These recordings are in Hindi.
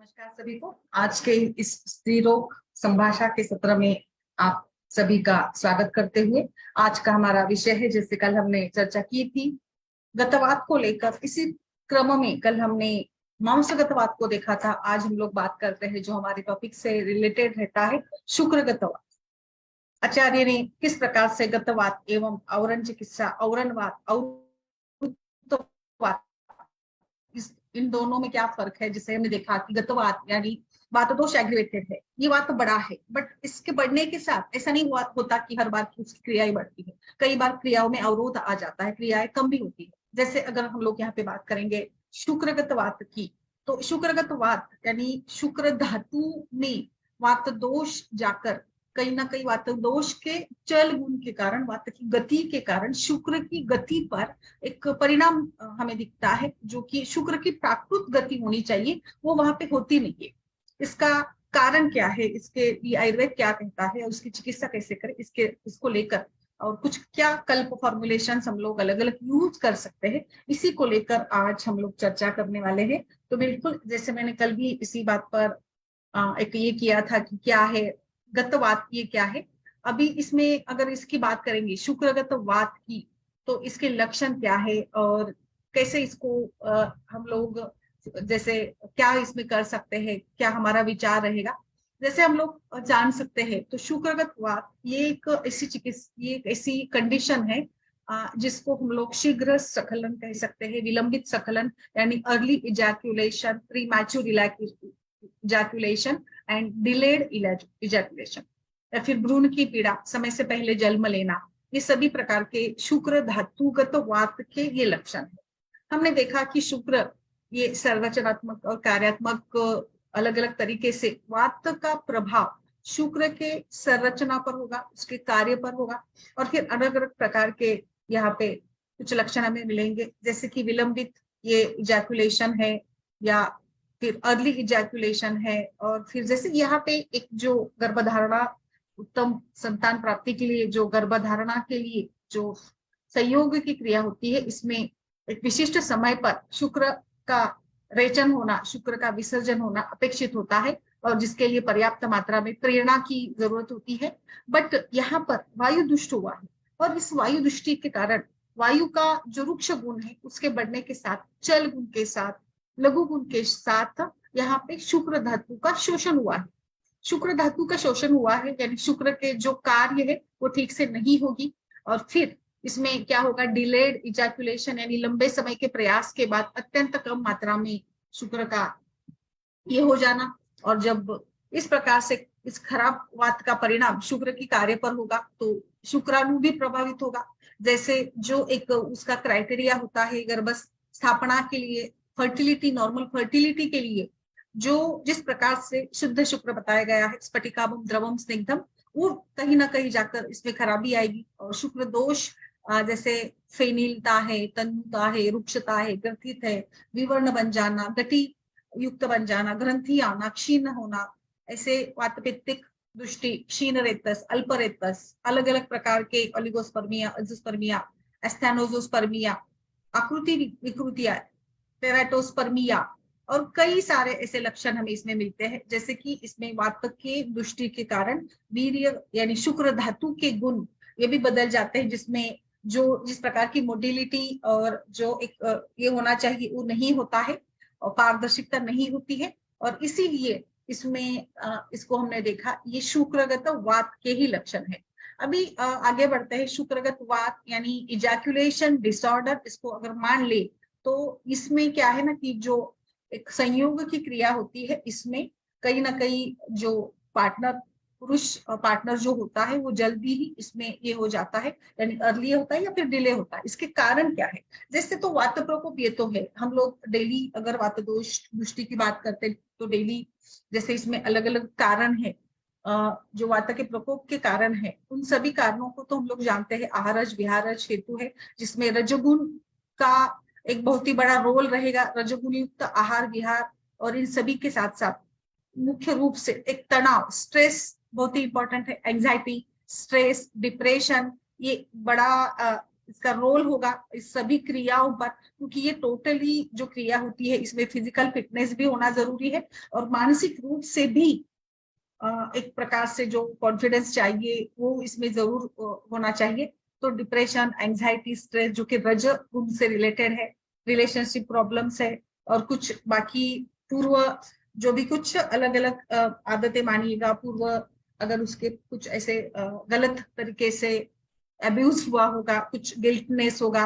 नमस्कार सभी को। आज के इस स्त्री रोग संभाषा के सत्र में आप सभी का स्वागत करते हुए आज का हमारा विषय है, जैसे कल हमने चर्चा की थी गतवात को लेकर। इसी क्रम में कल हमने मांसगतवात को देखा था। आज हम लोग बात करते हैं जो हमारे टॉपिक से रिलेटेड रहता है, शुक्रगतवात। आचार्य ने किस प्रकार से गतवात एवं आवरण चिकित्सा, औरणवात, औरुत्ववात, इन दोनों में क्या फर्क है, जिसे हमने देखा कि गतवात यानी वात दोष एग्रीवेटेड है, ये वात बड़ा है, बट इसके बढ़ने के साथ ऐसा नहीं होता कि हर बार उसकी क्रियाएं बढ़ती है। कई बार क्रियाओं में अवरोध आ जाता है, क्रियाएं कम भी होती है। जैसे अगर हम लोग यहाँ पे बात करेंगे शुक्रगतवात की, तो शुक्रगतवात यानी शुक्र धातु में वात दोष जाकर कहीं ना कहीं वात दोष के चल गुण के कारण, वात की गति के कारण शुक्र की गति पर एक परिणाम हमें दिखता है, जो कि शुक्र की प्राकृत गति होनी चाहिए, वो वहां पे होती नहीं है। इसका कारण क्या है, इसके लिए आयुर्वेद क्या कहता है, उसकी चिकित्सा कैसे करें, इसको लेकर और कुछ क्या कल्प फॉर्मुलेशन हम लोग अलग अलग यूज कर सकते हैं, इसी को लेकर आज हम लोग चर्चा करने वाले हैं। तो बिल्कुल जैसे मैंने कल भी इसी बात पर एक ये किया था कि क्या है गतवात, ये क्या है। अभी इसमें अगर इसकी बात करेंगे शुक्रगत वात की, तो इसके लक्षण क्या है और कैसे इसको हम लोग जैसे क्या इसमें कर सकते हैं, क्या हमारा विचार रहेगा। जैसे हम लोग जान सकते हैं तो शुक्रगत वात ये एक ऐसी कंडीशन है जिसको हम लोग शीघ्र स्खलन कह सकते हैं, विलंबित स्खलन यानी early ejaculation, pre mature ejaculation and delayed ejaculation, या फिर भ्रूण की पीड़ा, समय से पहले जन्म लेना, ये सभी प्रकार के शुक्र धातुगत वात के ये लक्षण है। हमने देखा कि शुक्र ये संरचनात्मक और कार्यात्मक अलग अलग तरीके से वात का प्रभाव शुक्र के संरचना पर होगा, उसके कार्य पर होगा, और फिर अलग अलग प्रकार के यहाँ पे कुछ लक्षण हमें मिलेंगे, जैसे कि विलंबित ये इजैकुलेशन है या फिर अर्ली इजैकुलेशन है, और फिर जैसे यहाँ पे एक जो गर्भधारणा, उत्तम संतान प्राप्ति के लिए जो गर्भधारणा के लिए जो संयोग की क्रिया होती है, इसमें एक विशिष्ट समय पर शुक्र का रेचन होना, शुक्र का विसर्जन होना अपेक्षित होता है, और जिसके लिए पर्याप्त मात्रा में प्रेरणा की जरूरत होती है। बट यहाँ पर वायु दुष्ट हुआ है, और इस वायु दृष्टि के कारण वायु का जो रुक्ष गुण है उसके बढ़ने के साथ, चल गुण के साथ, लघु गुण के साथ यहाँ पे शुक्र धातु का शोषण हुआ है। शुक्र धातु का शोषण हुआ है यानी शुक्र के जो कार्य है वो ठीक से नहीं होगी, और फिर इसमें क्या होगा, डिलेड इजैकुलेशन यानी लंबे समय के प्रयास के बाद अत्यंत कम मात्रा में शुक्र का ये हो जाना। और जब इस प्रकार से इस खराब वात का परिणाम शुक्र की कार्य पर होगा तो शुक्राणु भी प्रभावित होगा। जैसे जो एक उसका क्राइटेरिया होता है गर्भ स्थापना के लिए, फर्टिलिटी, नॉर्मल फर्टिलिटी के लिए जो जिस प्रकार से शुद्ध शुक्र बताया गया है, स्फटिकाभम द्रवम स्निग्धम, वो कहीं ना कहीं जाकर इसमें खराबी आएगी। और शुक्र दोष जैसे फेनिलता है, तन्नुता है, रुक्षता है, ग्रथित है, विवर्ण बन जाना, गति युक्त बन जाना, ग्रंथि आना, क्षीण होना, ऐसे वातपित्तिक दृष्टि, क्षीण रेतस, अल्प रेतस, अलग अलग प्रकार के ओलिगोस्पर्मिया, एंजियोस्पर्मिया, एस्थेनोजोस्पर्मिया, आकृति विकृतियां, टेराटोस्पर्मिया, और कई सारे ऐसे लक्षण हमें इसमें मिलते हैं। जैसे कि इसमें वात के दृष्टि के कारण वीर्य यानी शुक्र धातु के गुण ये भी बदल जाते हैं, जिसमें जो जिस प्रकार की मोडिलिटी और जो एक ये होना चाहिए वो नहीं होता है, और पारदर्शिता नहीं होती है, और इसीलिए इसमें इसको हमने देखा ये शुक्रगत वात के ही लक्षण है। अभी आगे बढ़ते हैं। शुक्रगत वात यानी इजैकुलेशन डिसऑर्डर, इसको अगर मान ले तो इसमें क्या है ना कि जो एक संयोग की क्रिया होती है, इसमें कहीं ना कहीं जो पार्टनर, पुरुष पार्टनर जो होता है वो जल्दी ही इसमें ये हो जाता है, यानी अर्ली होता है या फिर डिले होता है। इसके कारण क्या है, जैसे तो वात प्रकोप ये तो है, हम लोग डेली अगर वात दोष दृष्टि की बात करते हैं तो डेली जैसे इसमें अलग अलग कारण है जो वात के प्रकोप के कारण है, उन सभी कारणों को तो हम लोग जानते हैं। आहारज विहारज हेतु है, जिसमें रजोगुण का एक बहुत ही बड़ा रोल रहेगा, रजोगुण युक्त आहार विहार, और इन सभी के साथ साथ मुख्य रूप से एक तनाव, स्ट्रेस बहुत ही इंपॉर्टेंट है, एंजाइटी, स्ट्रेस, डिप्रेशन, ये बड़ा इसका रोल होगा इस सभी क्रियाओं पर, क्योंकि ये टोटली जो क्रिया होती है इसमें फिजिकल फिटनेस भी होना जरूरी है और मानसिक रूप से भी एक प्रकार से जो कॉन्फिडेंस चाहिए वो इसमें जरूर होना चाहिए। तो डिप्रेशन, एंजाइटी, स्ट्रेस जो कि रज गुण से रिलेटेड है, रिलेशनशिप प्रॉब्लम्स है और कुछ बाकी पूर्व जो भी कुछ अलग अलग आदतें मानिएगा, पूर्व अगर उसके कुछ ऐसे गलत तरीके से अब्यूज हुआ होगा, कुछ गिल्टनेस होगा,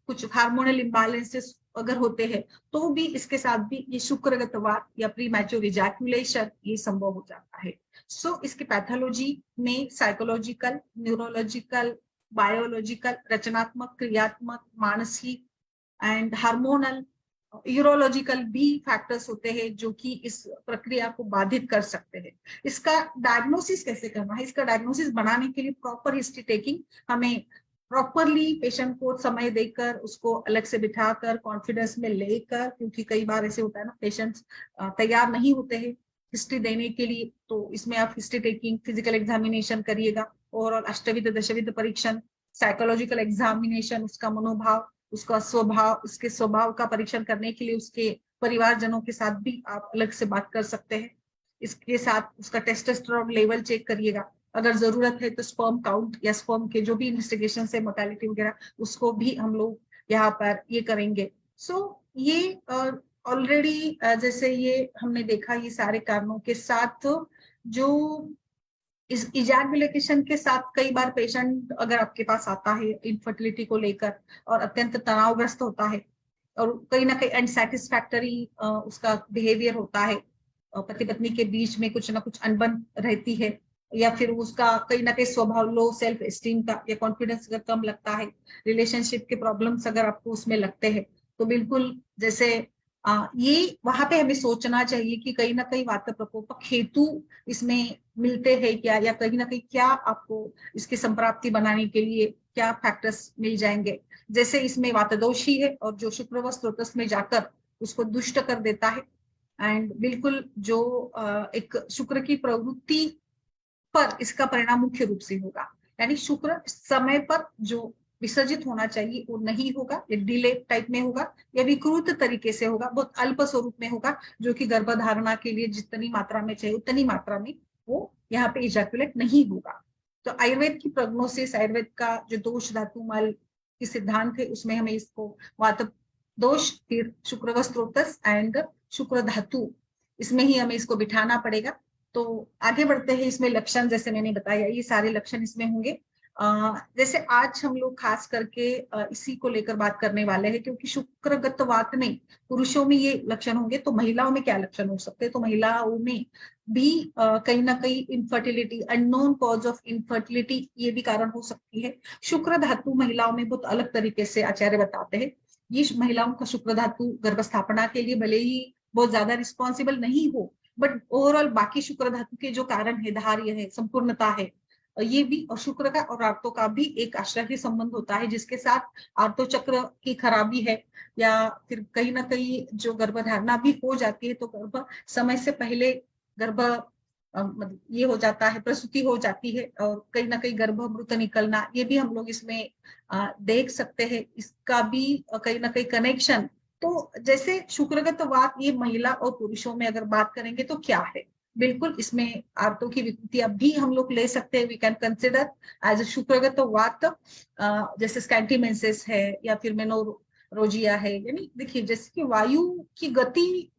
कुछ हार्मोनल इम्बैलेंसेस अगर होते हैं तो भी इसके साथ भी ये शुक्रगतवात या प्री मैच्योर इजैकुलेशन ये संभव हो जाता है। सो इसके पैथोलॉजी में साइकोलॉजिकल, न्यूरोलॉजिकल, बायोलॉजिकल, रचनात्मक, क्रियात्मक, मानसिक एंड हार्मोनल, यूरोलॉजिकल भी फैक्टर्स होते हैं जो कि इस प्रक्रिया को बाधित कर सकते हैं। इसका डायग्नोसिस कैसे करना है, इसका डायग्नोसिस बनाने के लिए प्रॉपर हिस्ट्री टेकिंग, हमें प्रॉपरली पेशेंट को समय देकर उसको अलग से बिठाकर कॉन्फिडेंस में लेकर, क्योंकि कई बार ऐसे होता है ना पेशेंट्स तैयार नहीं होते हैं हिस्ट्री देने के लिए, तो इसमें आप हिस्ट्री टेकिंग, फिजिकल एग्जामिनेशन करिएगा, ओवरऑल अष्टविध दशविध परीक्षण, साइकोलॉजिकल एग्जामिनेशन, उसका मनोभाव, उसका स्वभाव, उसके स्वभाव का परीक्षण करने के लिए उसके परिवारजनों के साथ भी आप अलग से बात कर सकते हैं। इसके साथ उसका टेस्टोस्टेरोन लेवल चेक करिएगा, अगर जरूरत है तो स्पर्म काउंट या स्पर्म के जो भी इन्वेस्टिगेशन है, मोर्टेलिटी वगैरह, उसको भी हम लोग यहाँ पर ये करेंगे। सो ये ऑलरेडी जैसे ये हमने देखा ये सारे कारणों के साथ जो इस इजैकुलेशन के साथ कई बार पेशेंट अगर आपके पास आता है इनफर्टिलिटी को लेकर और अत्यंत तनावग्रस्त होता है और कहीं ना कहीं अनसेटिस्फैक्टरी उसका बिहेवियर होता है, पति पत्नी के बीच में कुछ ना कुछ अनबन रहती है, या फिर उसका कहीं ना कहीं स्वभाव लो सेल्फ एस्टीम का या कॉन्फिडेंस अगर कम लगता है, रिलेशनशिप के प्रॉब्लम्स अगर आपको उसमें लगते हैं, तो बिल्कुल जैसे ये वहां पे हमें सोचना चाहिए कि कहीं ना कहीं वात प्रकोपक हेतु इसमें मिलते हैं क्या, या कहीं ना कहीं क्या आपको इसकी संप्राप्ति बनाने के लिए क्या फैक्टर्स मिल जाएंगे। जैसे इसमें वातदोष ही है और जो शुक्र व स्रोतस में जाकर उसको दुष्ट कर देता है, एंड बिल्कुल जो एक शुक्र की प्रवृत्ति पर इसका परिणाम मुख्य रूप से होगा, यानी शुक्र समय पर जो विसर्जित होना चाहिए वो नहीं होगा, ये डिले टाइप में होगा या विकृत तरीके से होगा, बहुत अल्प स्वरूप में होगा, जो कि गर्भधारणा के लिए जितनी मात्रा में चाहिए उतनी मात्रा में वो यहाँ पे इजैकुलेट नहीं होगा। तो आयुर्वेद की प्रोग्नोसिस, आयुर्वेद का जो दोष धातु मल की सिद्धांत है उसमें हमें इसको वात दोष, फिर शुक्र व स्रोतस एंड शुक्र धातु, इसमें ही हमें इसको बिठाना पड़ेगा। तो आगे बढ़ते हैं, इसमें लक्षण जैसे मैंने बताया ये सारे लक्षण इसमें होंगे। जैसे आज हम लोग खास करके इसी को लेकर बात करने वाले हैं, क्योंकि शुक्रगत वात में पुरुषों में ये लक्षण होंगे, तो महिलाओं में क्या लक्षण हो सकते हैं, तो महिलाओं में भी कहीं ना कहीं infertility, unknown cause of infertility ये भी कारण हो सकती है। शुक्र धातु महिलाओं में बहुत अलग तरीके से आचार्य बताते हैं, ये महिलाओं का शुक्र धातु गर्भस्थापना के लिए भले ही बहुत ज्यादा रिस्पॉन्सिबल नहीं हो, बट ओवरऑल बाकी शुक्र धातु के जो कारण है, धार्य है, संपूर्णता है, ये भी, और शुक्र का और आर्तो का भी एक आश्रय संबंध होता है, जिसके साथ आर्तो चक्र की खराबी है या फिर कहीं ना कहीं जो गर्भधारणा भी हो जाती है तो गर्भ समय से पहले गर्भ मतलब ये हो जाता है, प्रसूति हो जाती है और कहीं ना कहीं गर्भ मृत निकलना, ये भी हम लोग इसमें देख सकते हैं, इसका भी कहीं ना कहीं कनेक्शन। तो जैसे शुक्रगत वात ये महिला और पुरुषों में अगर बात करेंगे तो क्या है, बिल्कुल इसमें आर्तों की विकृतियां भी हम लोग ले सकते हैं, we can consider as a शुक्रगत वात, जैसे स्कैंटीमेंसेस है या फिर मेनोरोजिया है, यानी देखिए जैसे कि वायु की गति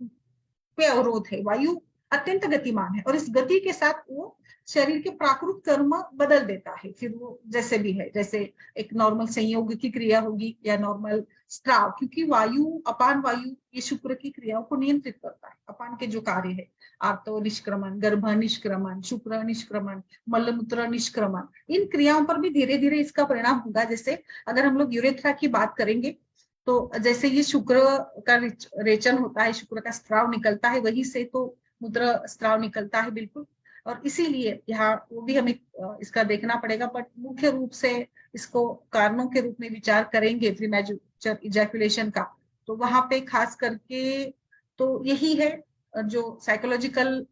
पे अवरोध है, वायु अत्यंत गतिमान है और इस गति के साथ वो शरीर के प्राकृत कर्म बदल देता है, फिर वो जैसे भी है, जैसे एक नॉर्मल संयोग की क्रिया होगी या नॉर्मल स्त्राव, क्योंकि वायु, अपान वायु ये शुक्र की क्रियाओं को नियंत्रित करता है, अपान के जो कार्य है, आर्तो निष्क्रमण, गर्भ निष्क्रमण, शुक्र निष्क्रमण, मलमूत्र निष्क्रमण, इन क्रियाओं पर भी धीरे धीरे इसका परिणाम होगा। जैसे अगर हम लोग यूरेथ्रा की बात करेंगे तो जैसे ये शुक्र का रेचन होता है, शुक्र का स्त्राव निकलता है, वहीं से तो मूत्र स्त्राव निकलता है बिल्कुल, और इसीलिए यहाँ वो भी हमें इसका देखना पड़ेगा, बट मुख्य रूप से इसको कारणों के रूप में विचार करेंगे प्रीमैच्योर इजैकुलेशन का, तो वहां पे खास करके तो यही है जो साइकोलॉजिकल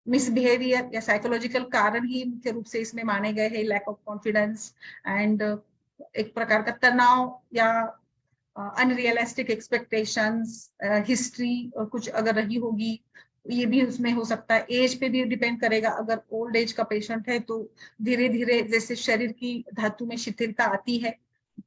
मिसबिहेवियर या साइकोलॉजिकल कारण ही मुख्य रूप से इसमें माने गए हैं, लैक ऑफ कॉन्फिडेंस एंड एक प्रकार का तनाव या अनरियलिस्टिक एक्सपेक्टेशंस, हिस्ट्री कुछ अगर रही होगी, ये भी उसमें हो सकता है। एज पे भी डिपेंड करेगा, अगर ओल्ड एज का पेशेंट है तो धीरे धीरे जैसे शरीर की धातु में शिथिलता आती है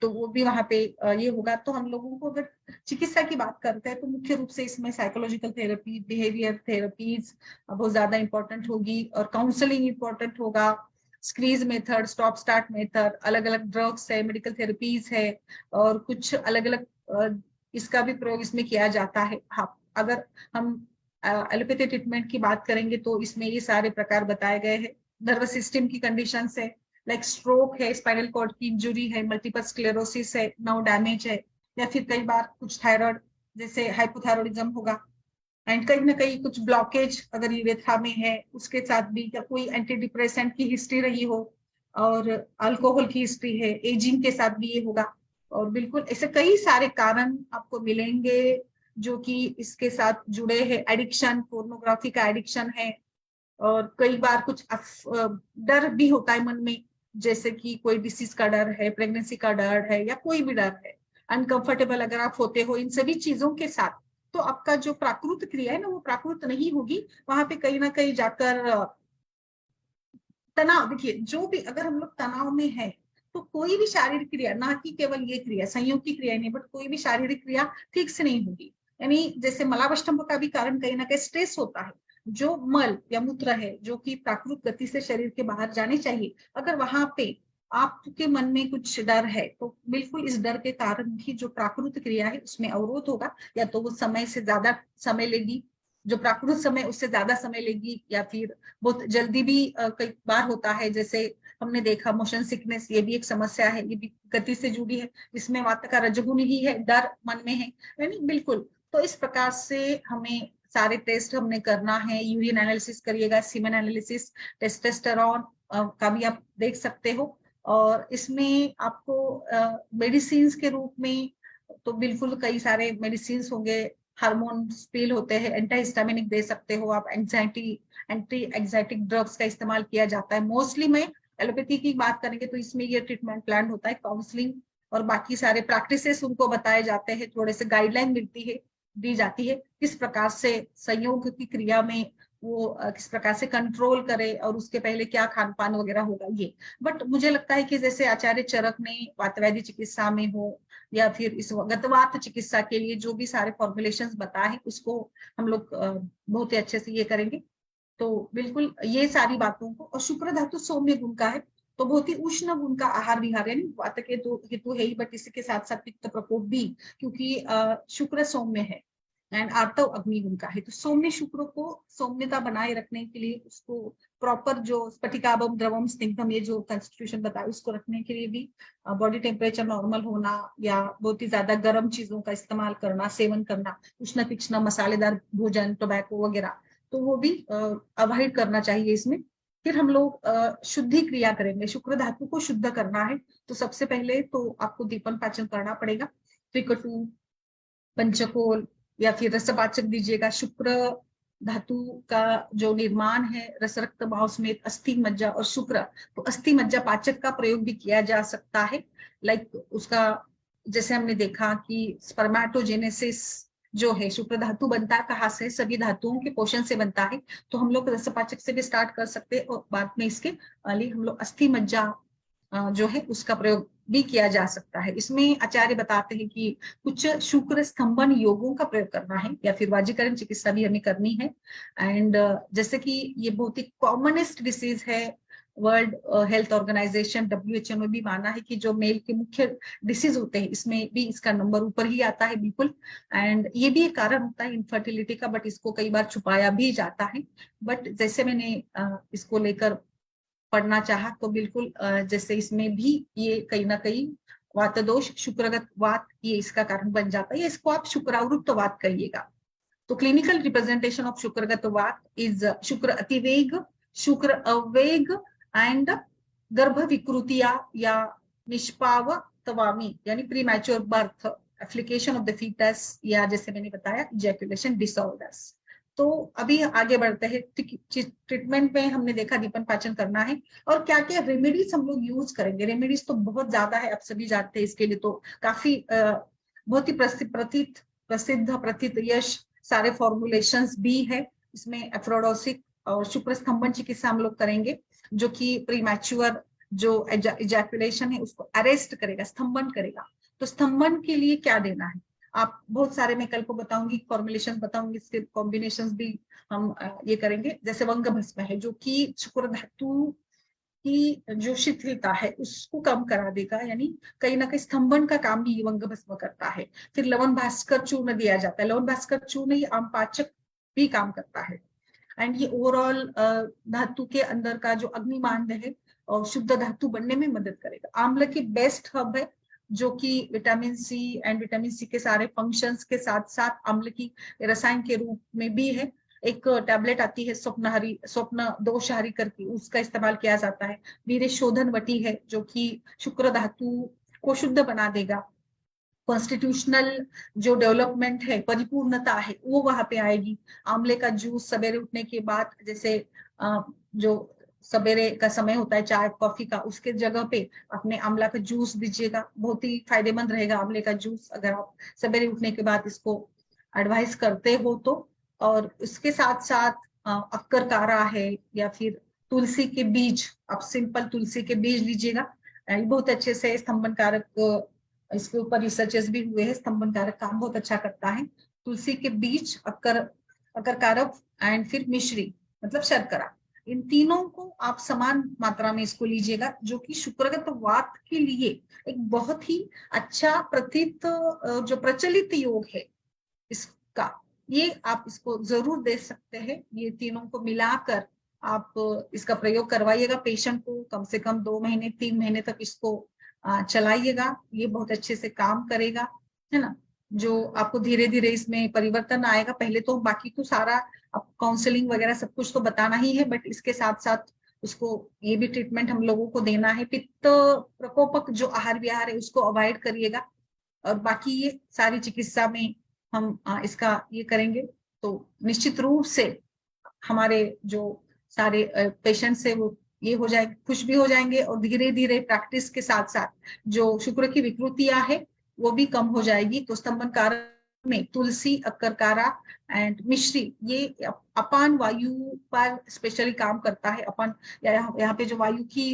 तो वो भी वहां पे ये होगा। तो हम लोगों को अगर चिकित्सा की बात करते हैं तो मुख्य रूप से इसमें साइकोलॉजिकल थेरेपी, बिहेवियर थेरेपीज बहुत ज्यादा इंपॉर्टेंट होगी, और काउंसलिंग इंपॉर्टेंट होगा, squeeze method, stop start method, अलग अलग ड्रग्स है, मेडिकल थेरेपीज है, और कुछ अलग अलग इसका भी प्रयोग इसमें किया जाता है। हाँ, अगर हम एलोपैथी ट्रीटमेंट की बात करेंगे तो इसमें ये सारे प्रकार बताए गए हैं। नर्वस सिस्टम की कंडीशन है, लाइक स्ट्रोक है, स्पाइनल कॉर्ड की इंजुरी है, मल्टीपल स्क्लेरोसिस है, नर्व डैमेज है, या फिर कई बार कुछ थायराइड जैसे हाइपोथायरॉइडिज्म होगा, एंड कहीं ना कहीं कुछ ब्लॉकेज अगर यूरेथ्रा में है उसके साथ भी, या कोई एंटी डिप्रेसेंट की हिस्ट्री रही हो, और अल्कोहल की हिस्ट्री है, एजिंग के साथ भी ये होगा। और बिल्कुल ऐसे कई सारे कारण आपको मिलेंगे जो कि इसके साथ जुड़े हैं। एडिक्शन, पोर्नोग्राफी का एडिक्शन है, और कई बार कुछ डर भी होता है मन में, जैसे कि कोई डिसीज का डर है, प्रेगनेंसी का डर है, या कोई भी डर है, अनकंफर्टेबल अगर आप होते हो इन सभी चीजों के साथ, तो आपका जो प्राकृत क्रिया है ना वो प्राकृत नहीं होगी। वहां पे कहीं ना कहीं जाकर तनाव, देखिए जो भी अगर हम लोग तनाव में है तो कोई भी शारीरिक क्रिया, ना कि केवल ये क्रिया संयोग की क्रिया नहीं, बट कोई भी शारीरिक क्रिया ठीक से नहीं होगी। यानी जैसे मलावष्टंभ का भी कारण कहीं ना कहीं स्ट्रेस होता है। जो मल या मूत्र है जो कि प्राकृतिक गति से शरीर के बाहर जाने चाहिए, अगर वहां पे आपके मन में कुछ डर है तो बिल्कुल इस डर के कारण भी जो प्राकृतिक क्रिया है उसमें अवरोध होगा, या तो वो समय से ज्यादा समय लेगी, जो प्राकृतिक समय उससे ज्यादा समय लेगी, या फिर बहुत जल्दी भी कई बार होता है। जैसे हमने देखा मोशन सिकनेस, ये भी एक समस्या है, ये भी गति से जुड़ी है, इसमें वात का रजगुण ही है, डर मन में है, यानी बिल्कुल। तो इस प्रकार से हमें सारे टेस्ट हमने करना है। यूरिन एनालिसिस करिएगा, सीमेन एनालिसिस, टेस्टोस्टेरोन का भी आप देख सकते हो। और इसमें आपको मेडिसिन के रूप में तो बिल्कुल कई सारे मेडिसिन होंगे, हार्मोन स्पील होते हैं, एंटी हिस्टामिनिक दे सकते हो आप, एंटी एग्जाइटिक ड्रग्स का इस्तेमाल किया जाता है मोस्टली। में एलोपैथी की बात करेंगे तो इसमें ये ट्रीटमेंट प्लान होता है, काउंसलिंग और बाकी सारे प्रैक्टिसेस उनको बताए जाते हैं, थोड़े से गाइडलाइन मिलती है, दी जाती है किस प्रकार से संयोग की क्रिया में वो किस प्रकार से कंट्रोल करे, और उसके पहले क्या खान पान वगैरह होगा ये। बट मुझे लगता है कि जैसे आचार्य चरक ने वातवैद्य चिकित्सा में हो या फिर इस गतवात चिकित्सा के लिए जो भी सारे फॉर्मुलेशंस बताए हैं उसको हम लोग बहुत ही अच्छे से ये करेंगे। तो बिल्कुल ये सारी बातों को, और शुक्र धातु सौम्य गुण का है तो बहुत ही उष्ण गुण का आहार विहार, यानी वात के तो हेतु है ही, बट इसके साथ साथ पित्त प्रकोप भी, क्योंकि शुक्र सौम्य है एंड आर्तव अग्नि गुण का है। तो सौम्य शुक्र को सौम्यता बनाए रखने के लिए उसको प्रॉपर जो स्फटिकाबम द्रवम स्निग्धम ये जो कॉन्स्टिट्यूशन बताया उसको रखने के लिए भी बॉडी टेम्परेचर नॉर्मल होना, या बहुत ही ज्यादा गर्म चीजों का इस्तेमाल करना, सेवन करना, उष्ण तीक्ष्ण मसालेदार भोजन, टोबैको वगैरह, तो वो भी अवॉइड करना चाहिए इसमें। फिर हम लोग शुद्धि क्रिया करेंगे, शुक्र धातु को शुद्ध करना है। तो सबसे पहले तो आपको दीपन पाचन करना पड़ेगा, त्रिकटु, पंचकोल, या फिर रसपाचक दीजिएगा। शुक्र धातु का जो निर्माण है रस रक्त भाव समेत अस्थि मज्जा और शुक्र, तो अस्थि मज्जा पाचक का प्रयोग भी किया जा सकता है। लाइक उसका जैसे हमने देखा कि स्पर्मेटोजेनेसिस जो है शुक्र धातु बनता है कहाँ से, सभी धातुओं के पोषण से बनता है। तो हम लोग रसपाचक से भी स्टार्ट कर सकते हैं, और बाद में इसके वाली हम लोग अस्थि मज्जा जो है उसका प्रयोग भी किया जा सकता है। इसमें आचार्य बताते हैं कि कुछ शुक्र स्तंभन योगों का प्रयोग करना है, या फिर वाजीकरण चिकित्सा भी हमें करनी है। एंड जैसे कि ये बहुत ही कॉमनेस्ट डिसीज है, वर्ल्ड हेल्थ ऑर्गेनाइजेशन WHO में भी माना है कि जो मेल के मुख्य डिसीज होते हैं इसमें भी इसका नंबर ऊपर ही आता है बिल्कुल। एंड ये भी एक कारण होता है इनफर्टिलिटी का, बट इसको कई बार छुपाया भी जाता है। बट जैसे मैंने इसको लेकर पढ़ना चाहा तो बिल्कुल जैसे इसमें भी ये कहीं ना कहीं वात दोष, शुक्रगत वात, ये इसका कारण बन जाता है। इसको आप शुक्रावृत्त वात कहिएगा। तो क्लिनिकल रिप्रेजेंटेशन ऑफ शुक्रगत वात इज शुक्र अतिवेग, शुक्र अवेग एंड गर्भ विकृतियां या निष्पाव तवामी, यानी premature birth, application of the foetus, या जैसे मैंने बताया इजैकुलेशन डिसऑर्डर्स। तो अभी आगे बढ़ते हैं। ट्रीटमेंट में हमने देखा दीपन पाचन करना है, और क्या क्या रेमेडीज हम लोग यूज करेंगे। रेमेडीज तो बहुत ज्यादा है, आप सभी जानते हैं। इसके लिए तो काफी बहुत ही प्रसिद्ध प्रथित यश सारे फॉर्मुलेशंस भी है इसमें। एफ्रोडोसिक और शुक्र स्तंभन चिकित्सा हम लोग करेंगे, जो कि प्रीमैच्योर जो इजैकुलेशन है उसको अरेस्ट करेगा, स्तंभन करेगा। तो स्तंभन के लिए क्या देना है, आप बहुत सारे मैं कल को बताऊंगी, फॉर्मुलेशन बताऊंगी, इसके कॉम्बिनेशंस भी हम ये करेंगे। जैसे वंग भस्म है, जो कि शुक्र धातु की जो शिथिलता है उसको कम करा देगा, यानी कहीं ना कहीं स्तंभन का काम भी वंग भस्म करता है। फिर लवण भास्कर चूर्ण दिया जाता है। लवण भास्कर चूर्ण ये आम पाचक भी काम करता है। एंड ये ओवरऑल धातु के अंदर का जो अग्निमांड है और शुद्ध धातु बनने में मदद करेगा। आम्ल की बेस्ट हब है, जो कि vitamin C and vitamin C के सारे फंक्शंस के साथ साथ अम्ल की रसायन के रूप में भी है। एक टैबलेट आती है स्वप्न दोषहारी करके, उसका इस्तेमाल किया जाता है। वीर्य शोधन वटी है, जो कि शुक्र धातु को शुद्ध बना देगा। कॉन्स्टिट्यूशनल जो डेवलपमेंट है, परिपूर्णता है, वो वहां पे आएगी। आंवले का जूस सवेरे उठने के बाद, जैसे जो सवेरे का समय होता है चाय कॉफी का, उसके जगह पे अपने आंवला का जूस दीजिएगा, बहुत ही फायदेमंद रहेगा आंवले का जूस, अगर आप सवेरे उठने के बाद इसको एडवाइस करते हो तो। और इसके साथ साथ अक्कर कारा है, या फिर तुलसी के बीज, आप सिंपल तुलसी के बीज लीजिएगा। बहुत अच्छे से स्तंभन कारक, इसके ऊपर रिसर्चेस भी हुए हैं, स्तंभन कारक काम बहुत अच्छा करता है। तुलसी के बीज, अकर कारक एंड फिर मिश्री मतलब शर्करा, इन तीनों को आप समान मात्रा में इसको लीजिएगा, जो कि शुक्रगत वात के लिए एक बहुत ही अच्छा जो प्रचलित योग है इसका, ये आप इसको जरूर दे सकते हैं। ये तीनों को मिलाकर आप इसका प्रयोग करवाइएगा पेशेंट को, कम से कम 2 महीने 3 महीने तक इसको चलाइएगा। ये बहुत अच्छे से काम करेगा, है ना। जो आपको धीरे धीरे इसमें परिवर्तन आएगा। पहले तो बाकी तो सारा आप काउंसलिंग वगैरह सब कुछ तो बताना ही है, बट इसके साथ साथ उसको ये भी ट्रीटमेंट हम लोगों को देना है। पित्त प्रकोपक जो आहार विहार है उसको अवॉइड करिएगा, और बाकी ये सारी चिकित्सा में हम इसका ये करेंगे, तो निश्चित रूप से हमारे जो सारे पेशेंट्स है वो ये हो जाए, खुश भी हो जाएंगे, और धीरे धीरे प्रैक्टिस के साथ साथ जो शुक्र की विकृतियां है वो भी कम हो जाएगी। तो स्तंभन कारक में तुलसी, अक्करकारा एंड मिश्री, ये अपान वायु पर स्पेशली काम करता है। अपान यहाँ पे जो वायु की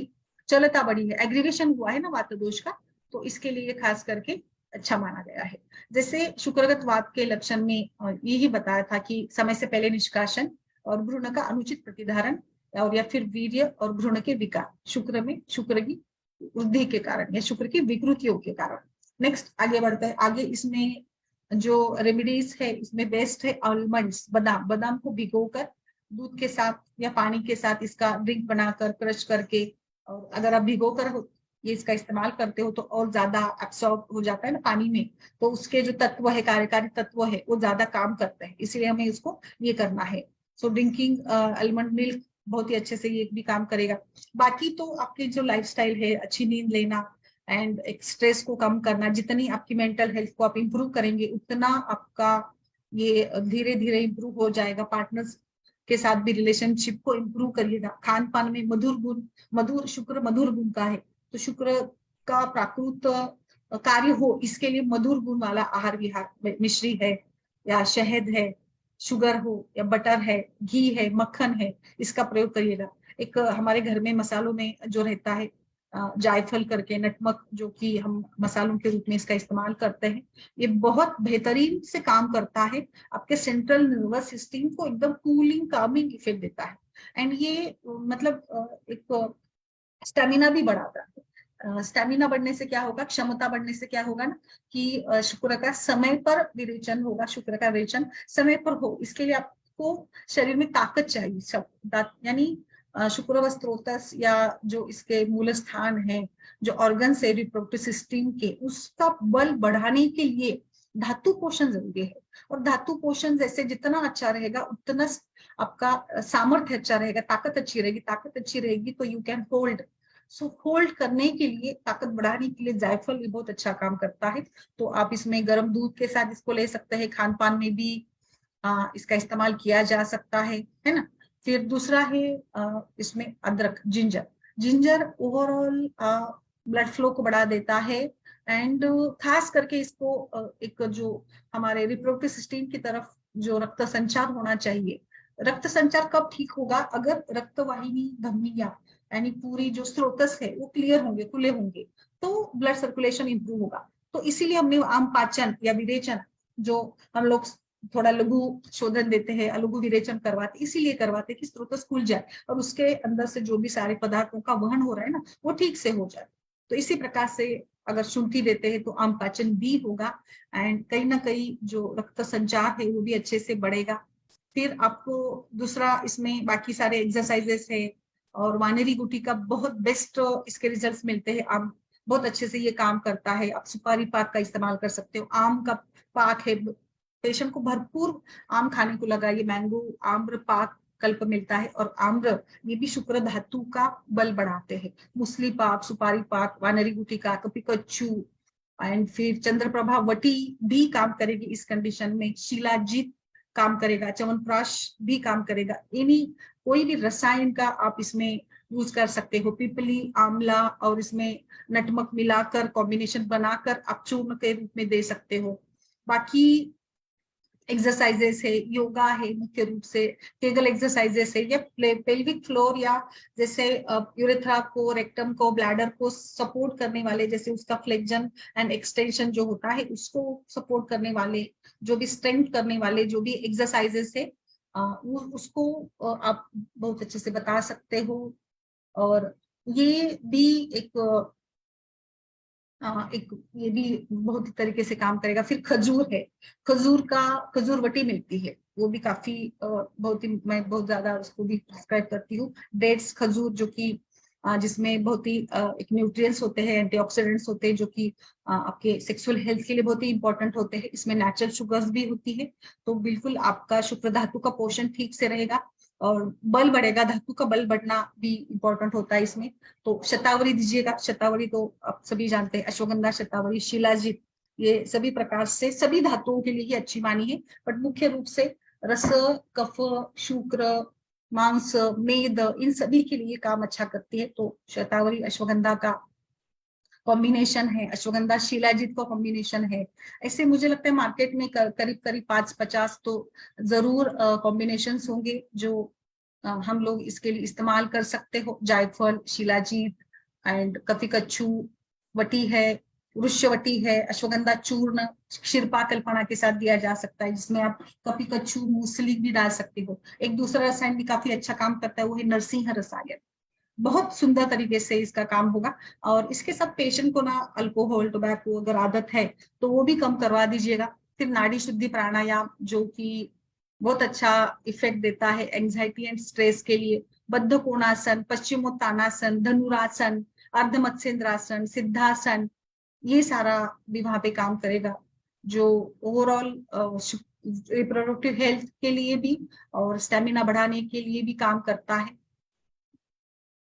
चलता बड़ी है, एग्रीवेशन हुआ है ना वात दोष का, तो इसके लिए खास करके अच्छा माना गया है। जैसे शुक्रगत वात के लक्षण में यही बताया था कि समय से पहले निष्कासन और भ्रूण का अनुचित प्रतिधारण, और या फिर वीर्य और भ्रूण के विकार, शुक्र में शुक्र की वृद्धि के कारण या शुक्र की विकृतियों के कारण। नेक्स्ट आगे बढ़ते हैं। आगे इसमें जो रेमेडीज है इसमें बेस्ट है आलमंड्स, बादाम। बादाम को भिगोकर दूध के साथ या पानी के साथ इसका ड्रिंक बनाकर क्रश करके, और अगर आप भिगोकर ये इसका इस्तेमाल करते हो तो और ज्यादा एब्सॉर्ब हो जाता है ना पानी में, तो उसके जो तत्व है, कार्यकारी तत्व है, वो ज्यादा काम करते हैं, इसलिए हमें इसको ये करना है। सो ड्रिंकिंग आलमंड मिल्क बहुत ही अच्छे से ये भी काम करेगा। बाकी तो आपकी जो लाइफस्टाइल है, अच्छी नींद लेना एंड एक स्ट्रेस को कम करना, जितनी आपकी मेंटल हेल्थ को आप इंप्रूव करेंगे उतना आपका ये धीरे धीरे इंप्रूव हो जाएगा। पार्टनर्स के साथ भी रिलेशनशिप को इंप्रूव करिएगा। खान पान में मधुर गुण, मधुर शुक्र मधुर गुण का है, तो शुक्र का प्राकृत कार्य हो इसके लिए मधुर गुण वाला आहार विहार, मिश्री है या शहद है, शुगर हो या बटर है, घी है, मक्खन है, इसका प्रयोग करिएगा। एक हमारे घर में मसालों में जो रहता है जायफल करके, नटमक, जो कि हम मसालों के रूप में इसका इस्तेमाल करते हैं, ये बहुत बेहतरीन से काम करता है। आपके सेंट्रल नर्वस सिस्टम को एकदम कूलिंग कामिंग इफेक्ट देता है। एंड ये मतलब एक स्टेमिना भी बढ़ाता है। स्टेमिना बढ़ने से क्या होगा, क्षमता बढ़ने से क्या होगा ना, कि शुक्र का समय पर विरेचन होगा। शुक्र का विरेचन समय पर हो, इसके लिए आपको शरीर में ताकत चाहिए। यानी शुक्र स्त्रोतस या जो इसके मूल स्थान है, जो ऑर्गन है रिप्रोडक्टिव सिस्टम के, उसका बल बढ़ाने के लिए धातु पोषण जरूरी है। और धातु पोषण जैसे जितना अच्छा रहेगा उतना आपका सामर्थ्य अच्छा रहेगा, ताकत अच्छी रहेगी। ताकत अच्छी रहेगी तो you can hold. So hold करने के लिए, ताकत बढ़ाने के लिए जायफल भी बहुत अच्छा काम करता है। तो आप इसमें गर्म दूध के साथ इसको ले सकते हैं। खान पान में भी इसका इस्तेमाल किया जा सकता है ना। फिर दूसरा है इसमें अदरक, ginger. Ginger overall blood flow को बढ़ा देता है, एंड खास करके इसको एक जो हमारे रिप्रोडक्टिव सिस्टम की तरफ जो रक्त संचार होना चाहिए, रक्त संचार कब ठीक होगा, अगर रक्त वाहिनी धमनियां यानी पूरी जो स्रोतस है वो क्लियर होंगे, खुले होंगे, तो ब्लड सर्कुलेशन इंप्रूव होगा। तो इसीलिए हमने आम पाचन या विरेचन, जो हम लोग थोड़ा लघु शोधन देते हैं, लघु विरेचन करवाते, इसीलिए करवाते कि स्रोतस खुल जाए और उसके अंदर से जो भी सारे पदार्थों का वहन हो रहा है ना, वो ठीक से हो जाए। तो इसी प्रकार से अगर शुंठी देते हैं तो आम पाचन भी होगा, एंड कहीं ना कहीं जो रक्त संचार है वो भी अच्छे से बढ़ेगा। फिर आपको दूसरा इसमें बाकी सारे एक्सरसाइजेस है, और वानरी गुटी का बहुत बेस्ट इसके रिजल्ट्स मिलते हैं। आप बहुत अच्छे से ये काम करता है। आप सुपारी पाक का इस्तेमाल कर सकते हो, आम का पाक है, पेशेंट को भरपूर आम खाने को लगाइए। मैंगो आम्र पाक कल्प मिलता है, और आम्र ये भी शुक्र धातु का बल बढ़ाते हैं। मूसली पाक, सुपारी पाक, वानरी गुटी का, कपिकच्चू, एंड फिर चंद्रप्रभा वटी भी काम करेगी इस कंडीशन में। शिलाजीत काम करेगा, च्यवनप्राश भी काम करेगा। एनी कोई भी रसायन का आप इसमें यूज कर सकते हो, पिपली, आंवला और इसमें नटमक मिलाकर कॉम्बिनेशन बनाकर आप चूर्ण के रूप में दे सकते हो। बाकी एक्सरसाइजेस है, योगा है, मुख्य रूप से केगल एक्सरसाइजेस है, या पेल्विक फ्लोर, या जैसे यूरेथ्रा को, रेक्टम को, ब्लैडर को सपोर्ट करने वाले, जैसे उसका फ्लेक्जन एंड एक्सटेंशन जो होता है उसको सपोर्ट करने वाले, जो भी स्ट्रेंथ करने वाले जो भी एक्सरसाइजेस है, उसको आप बहुत अच्छे से बता सकते हो। और ये भी एक ये भी बहुत ही तरीके से काम करेगा। फिर खजूर है, खजूर वटी मिलती है, वो भी काफी बहुत ही, मैं बहुत ज्यादा उसको भी प्रिस्क्राइब करती हूँ। डेट्स खजूर, जो कि जिसमें बहुत ही एक न्यूट्रिएंट्स होते हैं, एंटीऑक्सीडेंट्स होते हैं, जो कि आपके सेक्सुअल हेल्थ के लिए बहुत ही इंपॉर्टेंट होते हैं। इसमें नेचुरल शुगर्स भी होती है, तो बिल्कुल आपका शुक्र धातु का पोषण ठीक से रहेगा और बल बढ़ेगा। धातु का बल बढ़ना भी इंपॉर्टेंट होता है इसमें। तो शतावरी दीजिएगा, शतावरी तो आप सभी जानते हैं, अश्वगंधा, शतावरी, शिलाजीत, ये सभी प्रकार से सभी धातुओं के लिए ही अच्छी मानी है, बट मुख्य रूप से रस, कफ, शुक्र, मांस, मेद, इन सभी के लिए काम अच्छा करती है। तो शतावरी अश्वगंधा का कॉम्बिनेशन है, अश्वगंधा शिलाजीत का कॉम्बिनेशन है। ऐसे मुझे लगता है मार्केट में करीब करीब 5-50 तो जरूर कॉम्बिनेशन होंगे जो हम लोग इसके लिए इस्तेमाल कर सकते हो। जायफल, शिलाजीत एंड कफिकच्चू वटी है, वृक्षवटी है, अश्वगंधा चूर्ण क्षीरपा कल्पना के साथ दिया जा सकता है, जिसमें आप कपिकच्चू, मूसली भी डाल सकते हो। एक दूसरा रसायन भी काफी अच्छा काम करता है, वो है नरसिंह रसायन। बहुत सुंदर तरीके से इसका काम होगा। और इसके साथ पेशेंट को ना अल्कोहल, टोबैको अगर आदत है तो वो भी कम करवा दीजिएगा। फिर नाड़ी शुद्धि प्राणायाम, जो कि बहुत अच्छा इफेक्ट देता है एंजाइटी एंड स्ट्रेस के लिए। बद्ध कोणासन, पश्चिमोत्तानासन, धनुरासन, अर्ध मत्स्येंद्रासन, सिद्धासन, ये सारा भी वहां पे काम करेगा, जो ओवरऑल रिप्रोडक्टिव हेल्थ के लिए भी और स्टेमिना बढ़ाने के लिए भी काम करता है।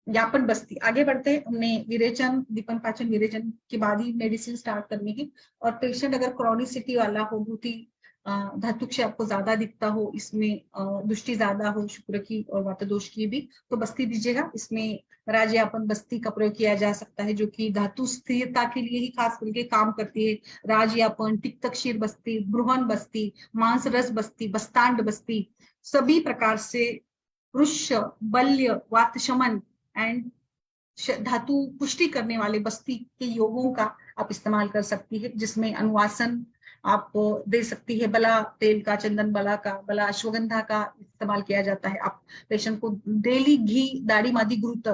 ज्ञापन बस्ती, आगे बढ़ते हैं। हमने विरेचन, दीपन पाचन विरेचन के बाद ही मेडिसिन स्टार्ट करनी है। और पेशेंट अगर क्रॉनिसिटी वाला हो, बहुत ही धातुक्ष आपको ज्यादा दिखता हो, इसमें दृष्टि ज्यादा हो शुक्र की और वात दोष की भी, तो बस्ती दीजिएगा। इसमें राजयापन बस्ती का प्रयोग किया जा सकता है, जो कि धातु स्थिरता के लिए ही खास करके काम करती है। राजयापन, तिक्तक्षीर बस्ती, ब्रुहन बस्ती, मांस रस बस्ती, बस्तांड बस्ती, सभी प्रकार से वृक्ष, बल्य, वात शमन एंड धातु पुष्टि करने वाले बस्ती के योगों का आप इस्तेमाल कर सकती है, जिसमें अनुवासन आप दे सकती है। बला तेल का, चंदन बला का, बला अश्वगंधा का इस्तेमाल किया जाता है। आप पेशेंट को डेली घी, दाढ़ी मादी घृत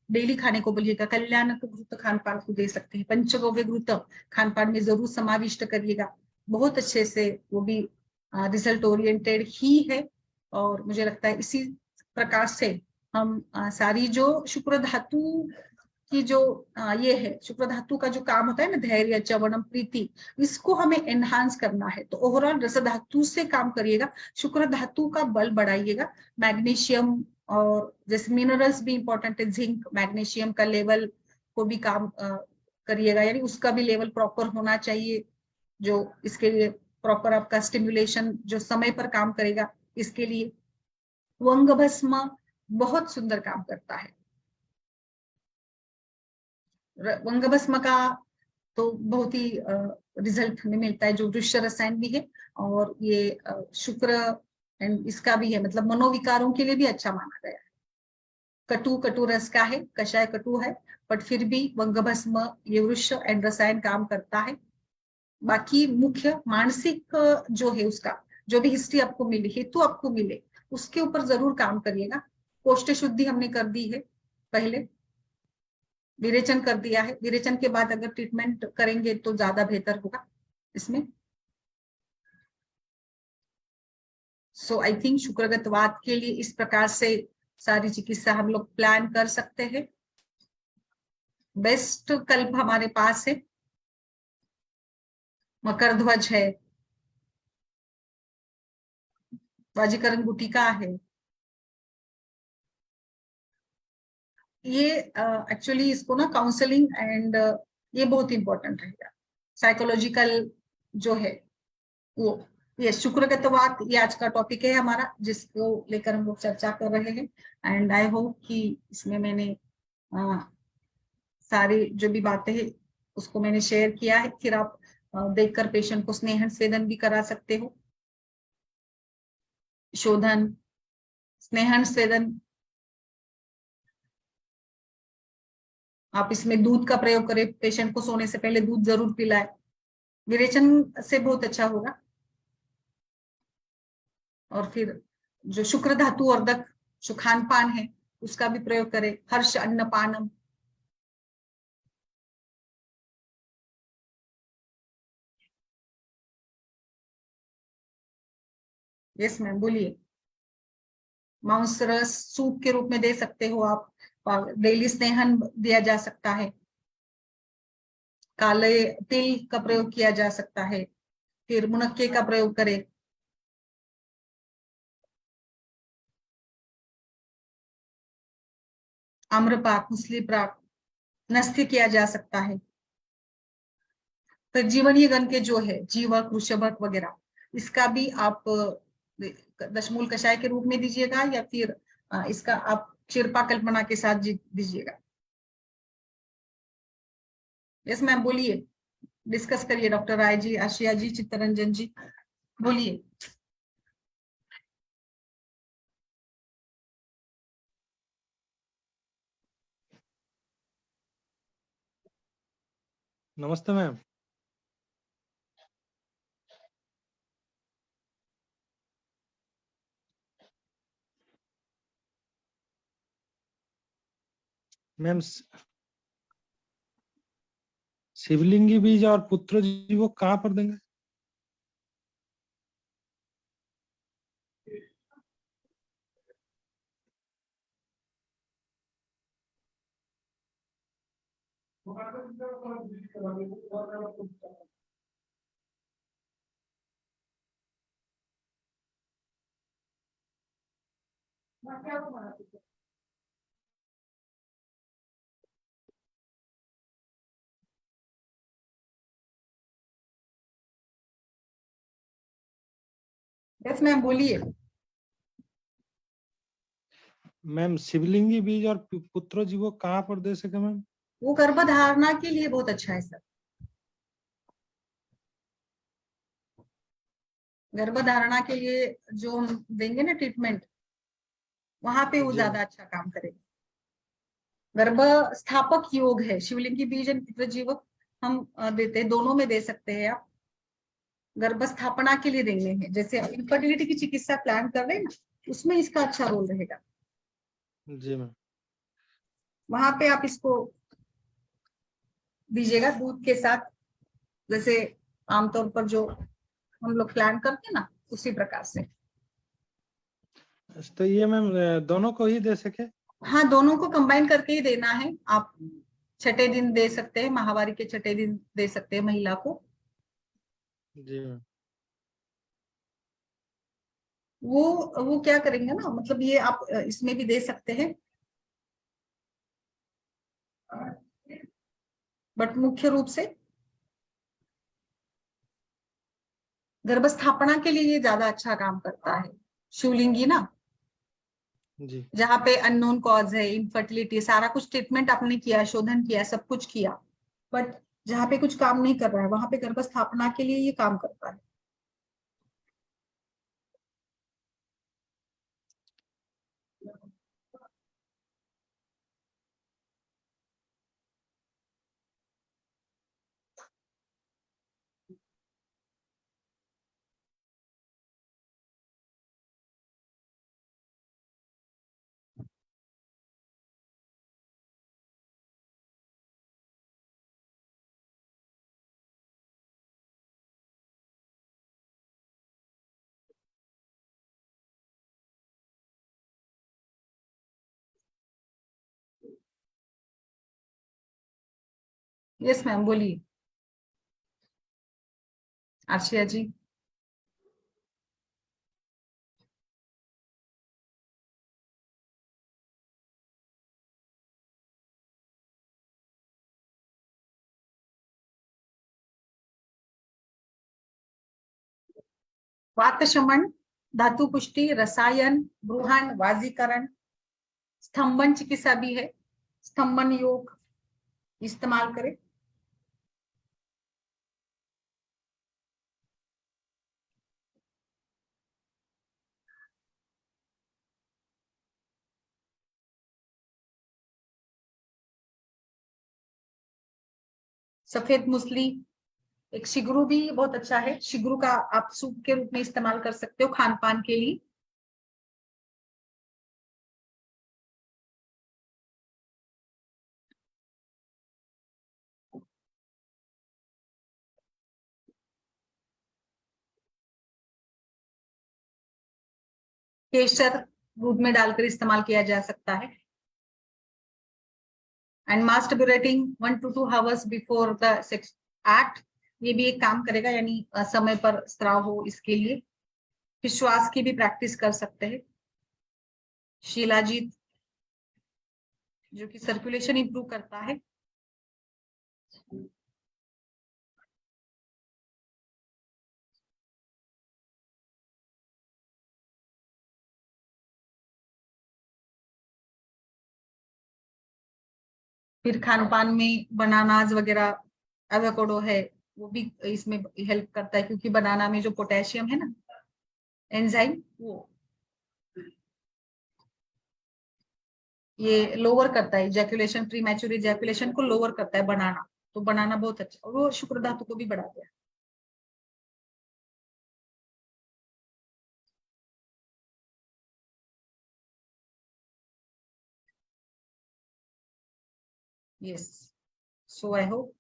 डेली खाने को बोलिएगा। कल्याणक घृत खान पान को दे सकते हैं। पंचगव्य घृत खान पान में जरूर समाविष्ट करिएगा। बहुत अच्छे से वो भी रिजल्ट ओरिएंटेड ही है। और मुझे लगता है इसी प्रकार से हम सारी जो शुक्र धातु की जो ये है, शुक्र धातु का जो काम होता है ना, धैर्य, चवनम, प्रीति, इसको हमें एनहांस करना है। तो ओवरऑल रस धातु से काम करिएगा, शुक्र धातु का बल बढ़ाइएगा। मैग्नीशियम और जैसे मिनरल्स भी इंपॉर्टेंट है, जिंक, मैग्नीशियम का लेवल को भी काम करिएगा, यानी उसका भी लेवल प्रॉपर होना चाहिए, जो इसके लिए प्रॉपर आपका स्टिमुलेशन जो समय पर काम करेगा, इसके लिए वंग भस्म बहुत सुंदर काम करता है। वंग भस्म का तो बहुत ही रिजल्ट हमें मिलता है, जो वृक्ष रसायन भी है और ये शुक्र एंड इसका भी है, मतलब मनोविकारों के लिए भी अच्छा माना गया है। कटु रस का है, कषाय कटु है, बट फिर भी वंग भस्म ये वृक्ष एंड रसायन काम करता है। बाकी मुख्य मानसिक जो है उसका, जो भी हिस्ट्री आपको मिली, हेतु आपको मिले, उसके ऊपर जरूर काम करिएगा। कोष्ठ शुद्धि हमने कर दी है, पहले विरेचन कर दिया है, विरेचन के बाद अगर ट्रीटमेंट करेंगे तो ज्यादा बेहतर होगा इसमें। सो आई थिंक शुक्रगत वात के लिए इस प्रकार से सारी चिकित्सा हम लोग प्लान कर सकते हैं। बेस्ट कल्प हमारे पास है, मकर ध्वज है, वाजीकरण गुटिका है। ये एक्चुअली इसको ना काउंसलिंग एंड ये बहुत इंपॉर्टेंट रहेगा, साइकोलॉजिकल जो है वो। ये शुक्रगतवात ये आज का टॉपिक है हमारा, जिसको लेकर हम लोग चर्चा कर रहे हैं। एंड आई होप कि इसमें मैंने सारी जो भी बातें हैं उसको मैंने शेयर किया है। फिर आप देखकर पेशेंट को स्नेहन स्वेदन भी करा सकते हो, शोधन, स्नेहन स्वेदन। आप इसमें दूध का प्रयोग करें, पेशेंट को सोने से पहले दूध जरूर पिलाए, विरेचन से बहुत अच्छा होगा। और फिर जो शुक्र धातु वर्धक जो खान पान है उसका भी प्रयोग करें, हर्ष अन्नपानम। यस मैम, बोलिए। मांस रस सूप के रूप में दे सकते हो आप, डेली स्नेहन दिया जा सकता है, काले तिल का प्रयोग किया जा सकता है, फिर मुनक्के का प्रयोग करें। आम्रपाक, मुसली प्राक, नस्त्य किया जा सकता है। फिर जीवनीय गण के जो है जीवक, वृषभक वगैरह, इसका भी आप दशमूल कषाय के रूप में दीजिएगा, या फिर इसका आप क्षीरपा कल्पना के साथ दीजिएगा। यस मैम, बोलिए, डिस्कस करिए। डॉक्टर राय जी, आशिया जी, चित्तरंजन जी, बोलिए। नमस्ते मैम। मैम शिवलिंगी बीज और पुत्र जीवो कहाँ पर देंगे? यस मैम, बोलिए। मैम शिवलिंगी बीज और पुत्र जीवो कहाँ पर दे सके मैम? वो गर्भधारणा के लिए बहुत अच्छा है सर, गर्भधारणा के लिए जो हम देंगे ना ट्रीटमेंट, वहां पे वो जी ज्यादा अच्छा काम करेगा। गर्भ स्थापक योग है, शिवलिंगी बीज एंड पितृ जीवक हम देते हैं, दोनों में दे सकते हैं आप। गर्भ स्थापना के लिए देंगे हैं, जैसे आप इनफर्टिलिटी की चिकित्सा प्लान कर रहे हैं ना, उसमें इसका अच्छा रोल रहेगा। जी मैम। वहां पे आप इसको दीजिएगा दूध के साथ, जैसे आमतौर पर जो हम लोग प्लान करते हैं ना, उसी प्रकार से। तो ये मैम दोनों को ही दे सके? हाँ, दोनों को कंबाइन करके ही देना है। आप छठे दिन दे सकते हैं, माहवारी के छठे दिन दे सकते हैं महिला को। जी मैम। वो क्या करेंगे ना, मतलब ये आप इसमें भी दे सकते हैं, बट मुख्य रूप से गर्भस्थापना के लिए ये ज्यादा अच्छा काम करता है, शिवलिंगी ना, जी। जहाँ पे अननोन कॉज है, इनफर्टिलिटी, सारा कुछ ट्रीटमेंट आपने किया, शोधन किया, सब कुछ किया, बट जहाँ पे कुछ काम नहीं कर रहा है वहां पे गर्भस्थापना के लिए ये काम करता है। यस मैम, बोलिए आर्शिया जी। वात शमन, धातु पुष्टि, रसायन, ब्रूहण, वाजीकरण, स्तंभन चिकित्सा भी है, स्तंभन योग इस्तेमाल करें। सफेद मूसली, एक शिगरू भी बहुत अच्छा है, शिगरू का आप सूप के रूप में इस्तेमाल कर सकते हो खान पान के लिए। केसर दूध में डालकर इस्तेमाल किया जा सकता है। And masturbating 1 to 2 hours before the sex act, ये भी एक काम करेगा, यानी समय पर स्त्राव हो इसके लिए। फिर श्वास की भी प्रैक्टिस कर सकते हैं। शिलाजीत, जो कि सर्कुलेशन इंप्रूव करता है। फिर खान पान में बनानाज वगैरह, एवोकाडो है, वो भी इसमें हेल्प करता है, क्योंकि बनाना में जो पोटेशियम है ना, एंजाइम, वो ये लोअर करता है इजैकुलेशन, प्रीमैच्योर इजैकुलेशन को लोअर करता है बनाना। तो बनाना बहुत अच्छा, और वो शुक्र धातु को भी बढ़ाता है। यस, सो आई होप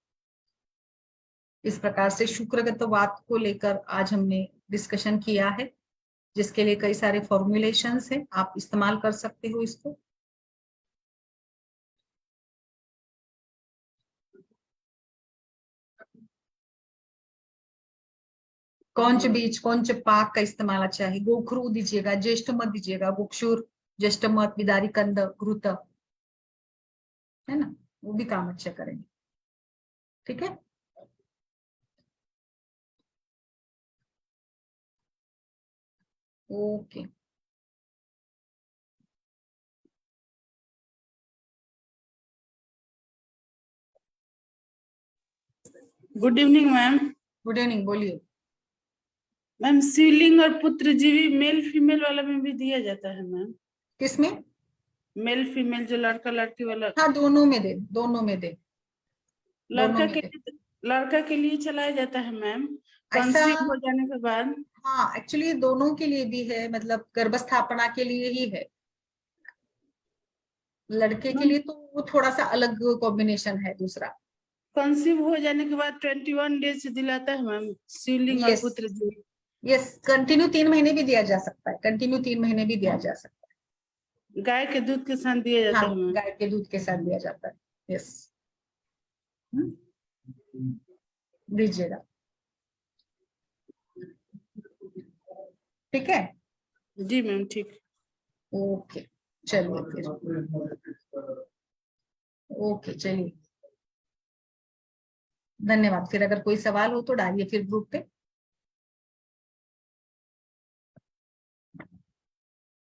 इस प्रकार से शुक्रगत वात को लेकर आज हमने डिस्कशन किया है, जिसके लिए कई सारे फॉर्मुलेशंस हैं, आप इस्तेमाल कर सकते हो इसको। कौन च बीज, कौन च पाक का इस्तेमाल अच्छा है, गोखरू दीजिएगा, ज्येष्ठ मत दीजिएगा, गोक्षुर, ज्येष्ठ मत, बिदारी कंद, घृत, है ना, वो भी काम अच्छा करेंगे। ठीक है, okay. Good evening ma'am. Good evening, बोलिए। मैम शिवलिंग और पुत्रजीवी मेल फीमेल वाला में भी दिया जाता है मैम? किसमें? मेल फीमेल जो लड़का लड़की वाला। हाँ, दोनों में दे, दोनों में दे, दोनों में दे। लड़का के लिए चलाया जाता है मैम ऐसा, कंसीव हो जाने के बाद? हाँ एक्चुअली दोनों के लिए भी है, मतलब गर्भस्थापना के लिए ही है। लड़के के मैम लिए तो वो थोड़ा सा अलग कॉम्बिनेशन है दूसरा। कंसीव हो जाने के बाद 21 डेज दिलाता है मैम शिवलिंग और यस, पुत्रजीवी? यस, कंटिन्यू 3 महीने भी दिया जा सकता है, कंटिन्यू 3 महीने भी दिया जा सकता गाय के दूध के साथ दिया है। जाता हाँ, है मैम? गाय के दूध के साथ दिया जाता है। यस, दीजिएगा। ठीक है, जी मैम, ठीक। ओके, चलिए फिर, ओके चलिए, धन्यवाद। फिर अगर कोई सवाल हो तो डालिए फिर ग्रुप पे।